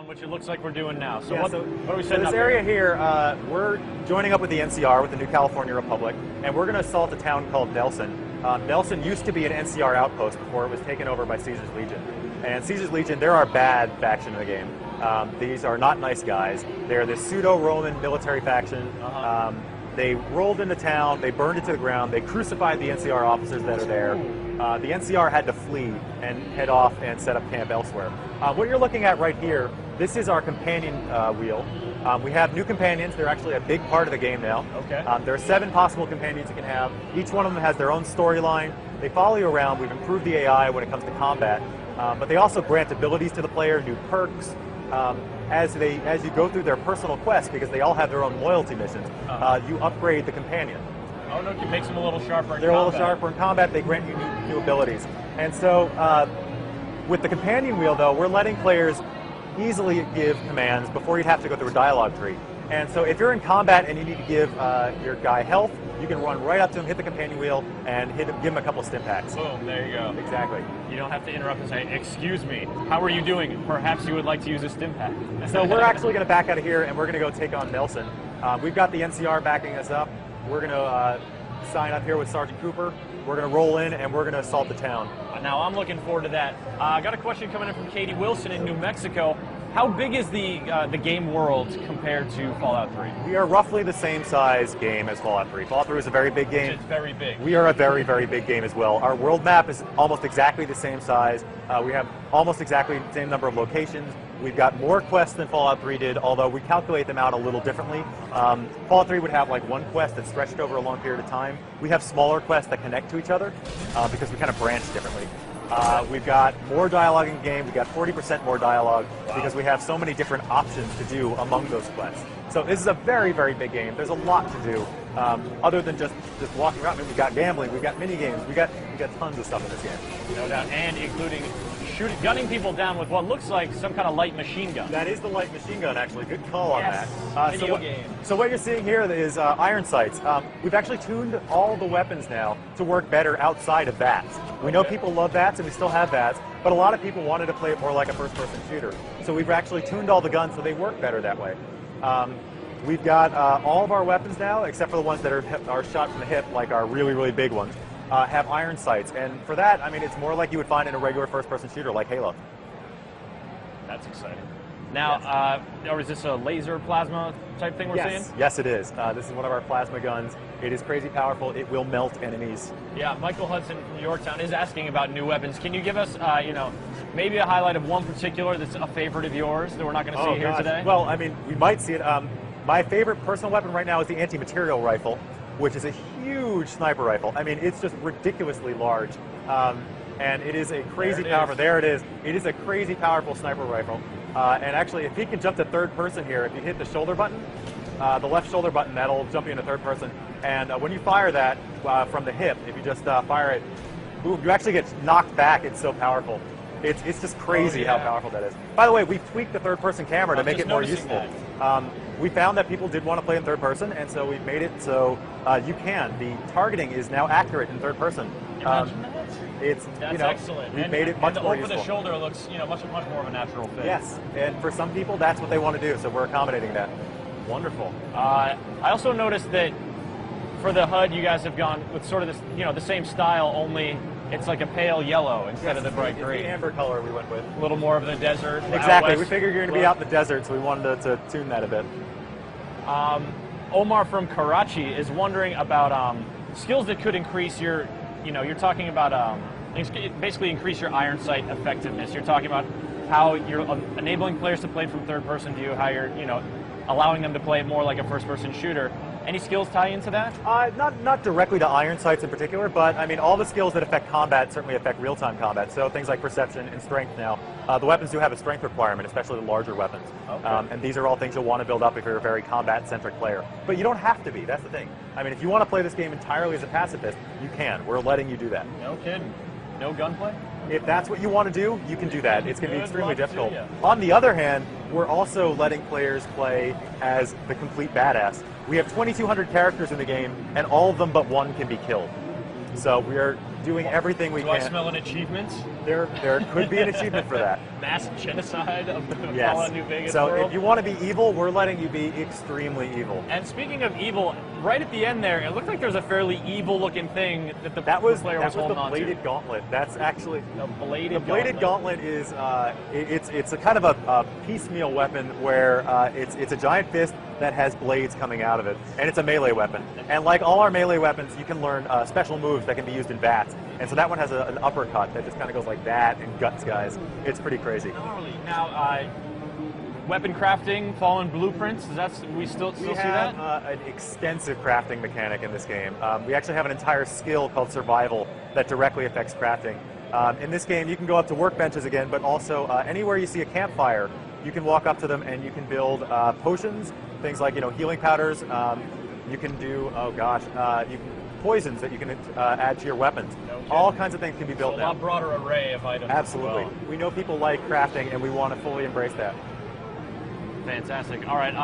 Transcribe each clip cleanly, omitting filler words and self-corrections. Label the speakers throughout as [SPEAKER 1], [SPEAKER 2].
[SPEAKER 1] town, which it looks like we're doing now. So
[SPEAKER 2] Yeah,
[SPEAKER 1] what are we
[SPEAKER 2] so
[SPEAKER 1] setting
[SPEAKER 2] this
[SPEAKER 1] up
[SPEAKER 2] area here, we're joining up with the NCR, with the New California Republic, and we're going to assault a town called Nelson. Nelson used to be an NCR outpost before it was taken over by Caesar's Legion. And Caesar's Legion, they're our bad faction in the game. These are not nice guys. They're this pseudo-Roman military faction. They rolled into town, they burned it to the ground, they crucified the NCR officers that are there. The NCR had to flee and head off and set up camp elsewhere. What you're looking at right here, this is our companion wheel. We have new companions. They're actually a big part of the game now.
[SPEAKER 1] Okay.
[SPEAKER 2] There are 7 possible companions you can have. Each one of them has their own storyline. They follow you around. We've improved the AI when it comes to combat. But they also grant abilities to the player, new perks. As you go through their personal quests, because they all have their own loyalty missions, you upgrade the companion.
[SPEAKER 1] Oh, no, it makes them a little sharper in
[SPEAKER 2] They're
[SPEAKER 1] combat.
[SPEAKER 2] a little sharper in combat. They grant you new abilities. And so with the companion wheel, though, we're letting players easily give commands before you'd have to go through a dialogue tree. And so if you're in combat and you need to give your guy health, you can run right up to him, hit the companion wheel, and give him a couple stim packs.
[SPEAKER 1] Boom, there you go.
[SPEAKER 2] Exactly.
[SPEAKER 1] You don't have to interrupt and say, excuse me, how are you doing? Perhaps you would like to use a stim pack.
[SPEAKER 2] So we're actually going to back out of here, and we're going to go take on Nelson. We've got the NCR backing us up. We're going to sign up here with Sergeant Cooper. We're going to roll in, and we're going to assault the town.
[SPEAKER 1] Now, I'm looking forward to that. I got a question coming in from Katie Wilson in New Mexico. How big is the game world compared to Fallout 3?
[SPEAKER 2] We are roughly the same size game as Fallout 3. Fallout 3 is a very big game.
[SPEAKER 1] It's very big.
[SPEAKER 2] We are a very, very big game as well. Our world map is almost exactly the same size. We have almost exactly the same number of locations. We've got more quests than Fallout 3 did, although we calculate them out a little differently. Fallout 3 would have like one quest that stretched over a long period of time. We have smaller quests that connect to each other because we kind of branch differently. We've got more dialogue in the game. We've got 40% more dialogue because we have so many different options to do among those quests. So this is a very, very big game. There's a lot to do other than just walking around. I mean, we've got gambling, we've got mini games, we've got tons of stuff in this game.
[SPEAKER 1] No doubt, and including gunning people down with what looks like some kind of light machine gun.
[SPEAKER 2] That is the light machine gun, actually. Good call on
[SPEAKER 1] Yes.
[SPEAKER 2] that.
[SPEAKER 1] Video game.
[SPEAKER 2] So what you're seeing here is iron sights. We've actually tuned all the weapons now to work better outside of bats. We know people love bats, and we still have bats, but a lot of people wanted to play it more like a first-person shooter. So we've actually tuned all the guns so they work better that way. We've got all of our weapons now, except for the ones that are shot from the hip, like our really, really big ones, have iron sights. And for that, I mean, it's more like you would find in a regular first-person shooter like Halo.
[SPEAKER 1] That's exciting. Now, or is this a laser plasma type thing we're seeing?
[SPEAKER 2] Yes, it is. This is one of our plasma guns. It is crazy powerful. It will melt enemies.
[SPEAKER 1] Yeah, Michael Hudson from Yorktown is asking about new weapons. Can you give us, maybe a highlight of one particular that's a favorite of yours that we're not going to see here today?
[SPEAKER 2] Well, I mean, we might see it. My favorite personal weapon right now is the anti-material rifle, which is a huge sniper rifle. I mean, it's just ridiculously large. And it is a crazy powerful, there it is. It is a crazy powerful sniper rifle. And actually, if he can jump to third person here, if you hit the shoulder button, the left shoulder button, that'll jump you into third person. And when you fire that from the hip, if you just fire it, boom, you actually get knocked back. It's so powerful. It's just crazy how powerful that is. By the way, we've tweaked the third person camera to make it more useful. We found that people did want to play in third person, and so we've made it so you can. The targeting is now accurate in third person. That's
[SPEAKER 1] excellent.
[SPEAKER 2] We've made it much more
[SPEAKER 1] over
[SPEAKER 2] useful.
[SPEAKER 1] the shoulder looks, much more of a natural fit.
[SPEAKER 2] Yes, and for some people, that's what they want to do, so we're accommodating that.
[SPEAKER 1] Wonderful. I also noticed that for the HUD, you guys have gone with sort of this, the same style, only it's like a pale yellow instead of the bright green.
[SPEAKER 2] It's the amber color we went with.
[SPEAKER 1] A little more of the desert.
[SPEAKER 2] Exactly. We figured you're going to be out in the desert, so we wanted to tune that a bit.
[SPEAKER 1] Omar from Karachi is wondering about skills that could increase your, you're talking about basically increase your iron sight effectiveness. You're talking about how you're enabling players to play from third-person view, how you're, allowing them to play more like a first-person shooter. Any skills tie into that?
[SPEAKER 2] Not directly to iron sights in particular, but I mean all the skills that affect combat certainly affect real-time combat. So things like perception and strength now. The weapons do have a strength requirement, especially the larger weapons. Okay. And these are all things you'll want to build up if you're a very combat-centric player. But you don't have to be. That's the thing. I mean, if you want to play this game entirely as a pacifist, you can. We're letting you do that.
[SPEAKER 1] No kidding. No gunplay?
[SPEAKER 2] If that's what you want to do, you can do that. It's going to be extremely difficult. On the other hand, we're also letting players play as the complete badass. We have 2,200 characters in the game, and all of them but one can be killed. So we are doing everything we can.
[SPEAKER 1] Do I smell an achievement?
[SPEAKER 2] There could be an achievement for that.
[SPEAKER 1] Mass genocide of the
[SPEAKER 2] Yes.
[SPEAKER 1] Fallout New Vegas
[SPEAKER 2] So
[SPEAKER 1] world.
[SPEAKER 2] if you want to be evil, we're letting you be extremely evil.
[SPEAKER 1] And speaking of evil, right at the end there, it looked like there was a fairly evil-looking thing that the
[SPEAKER 2] That was
[SPEAKER 1] player was
[SPEAKER 2] the
[SPEAKER 1] holding on
[SPEAKER 2] bladed
[SPEAKER 1] to.
[SPEAKER 2] gauntlet. That's actually
[SPEAKER 1] The bladed
[SPEAKER 2] gauntlet is it's a kind of a piecemeal weapon where it's a giant fist that has blades coming out of it, and it's a melee weapon. And like all our melee weapons, you can learn special moves that can be used in bats. And so that one has an uppercut that just kind of goes like that and guts guys. It's pretty crazy.
[SPEAKER 1] Gnarly. Now, weapon crafting, fallen blueprints. Is that we still see that?
[SPEAKER 2] We have an extensive crafting mechanic in this game. We actually have an entire skill called survival that directly affects crafting. In this game, you can go up to workbenches again, but also anywhere you see a campfire, you can walk up to them and you can build potions, things like healing powders. You can do poisons that you can add to your weapons.
[SPEAKER 1] Okay.
[SPEAKER 2] All kinds of things can be built
[SPEAKER 1] So a
[SPEAKER 2] now.
[SPEAKER 1] lot broader array of items.
[SPEAKER 2] Absolutely.
[SPEAKER 1] As well.
[SPEAKER 2] We know people like crafting, and we want to fully embrace that.
[SPEAKER 1] Fantastic. All right.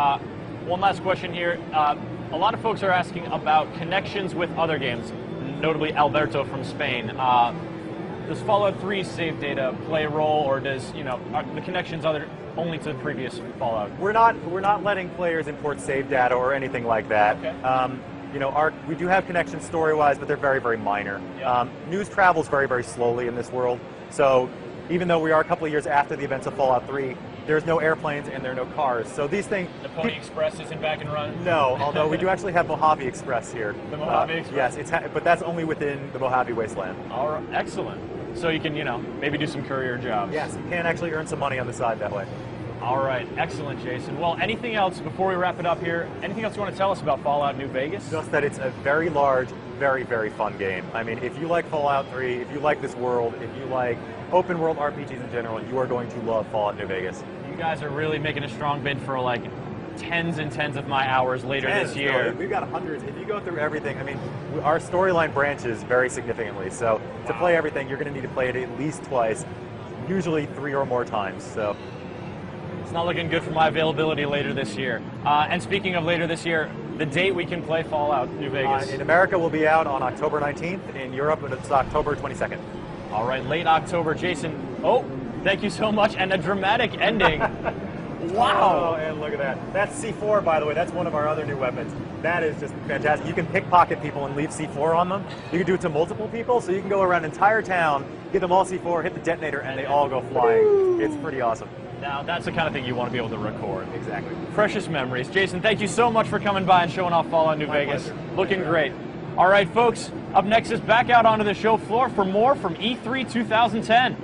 [SPEAKER 1] One last question here. A lot of folks are asking about connections with other games, notably Alberto from Spain. Does Fallout 3 save data play a role, or does are the connections only to the previous Fallout?
[SPEAKER 2] We're not letting players import save data or anything like that.
[SPEAKER 1] Okay.
[SPEAKER 2] We do have connections story-wise, but they're very, very minor.
[SPEAKER 1] Yeah.
[SPEAKER 2] News travels very, very slowly in this world. So even though we are a couple of years after the events of Fallout 3, there's no airplanes and there are no cars. So these things...
[SPEAKER 1] The Pony Express isn't back and running?
[SPEAKER 2] No, although we do actually have Mojave Express here.
[SPEAKER 1] The Mojave Express?
[SPEAKER 2] Yes, but that's only within the Mojave Wasteland.
[SPEAKER 1] All right. Excellent. So you can, maybe do some courier jobs.
[SPEAKER 2] Yes, you can actually earn some money on the side that way.
[SPEAKER 1] All right. Excellent, Jason. Well, anything else before we wrap it up here? Anything else you want to tell us about Fallout New Vegas?
[SPEAKER 2] Just that it's a very large, very, very fun game. I mean, if you like Fallout 3, if you like this world, if you like open world RPGs in general, you are going to love Fallout New Vegas.
[SPEAKER 1] You guys are really making a strong bid for like tens and tens of my hours later this year.
[SPEAKER 2] No, we've got hundreds. If you go through everything, I mean, our storyline branches very significantly. So to play everything, you're going to need to play it at least twice, usually 3 or more times. So
[SPEAKER 1] it's not looking good for my availability later this year. And speaking of later this year, the date we can play Fallout New Vegas.
[SPEAKER 2] In America, we'll be out on October 19th. In Europe, it's October 22nd.
[SPEAKER 1] All right, late October. Jason, thank you so much. And a dramatic ending. Wow.
[SPEAKER 2] Oh, and look at that. That's C4, by the way. That's one of our other new weapons. That is just fantastic. You can pickpocket people and leave C4 on them. You can do it to multiple people, so you can go around an entire town, get them all C4, hit the detonator, and they all go flying. It's pretty awesome.
[SPEAKER 1] Now, that's the kind of thing you want to be able to record.
[SPEAKER 2] Exactly.
[SPEAKER 1] Precious memories. Jason, thank you so much for coming by and showing off Fallout New Vegas.
[SPEAKER 2] Pleasure.
[SPEAKER 1] Looking great. All right, folks, up next is back out onto the show floor for more from E3 2010.